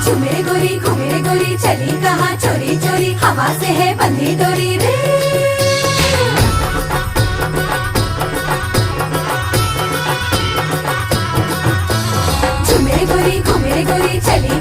झूमे गोरी घूमे गोरी चली कहाँ चोरी चोरी हवा से है बंधी डोरी रे। झूमे गोरी घूमे गोरी चली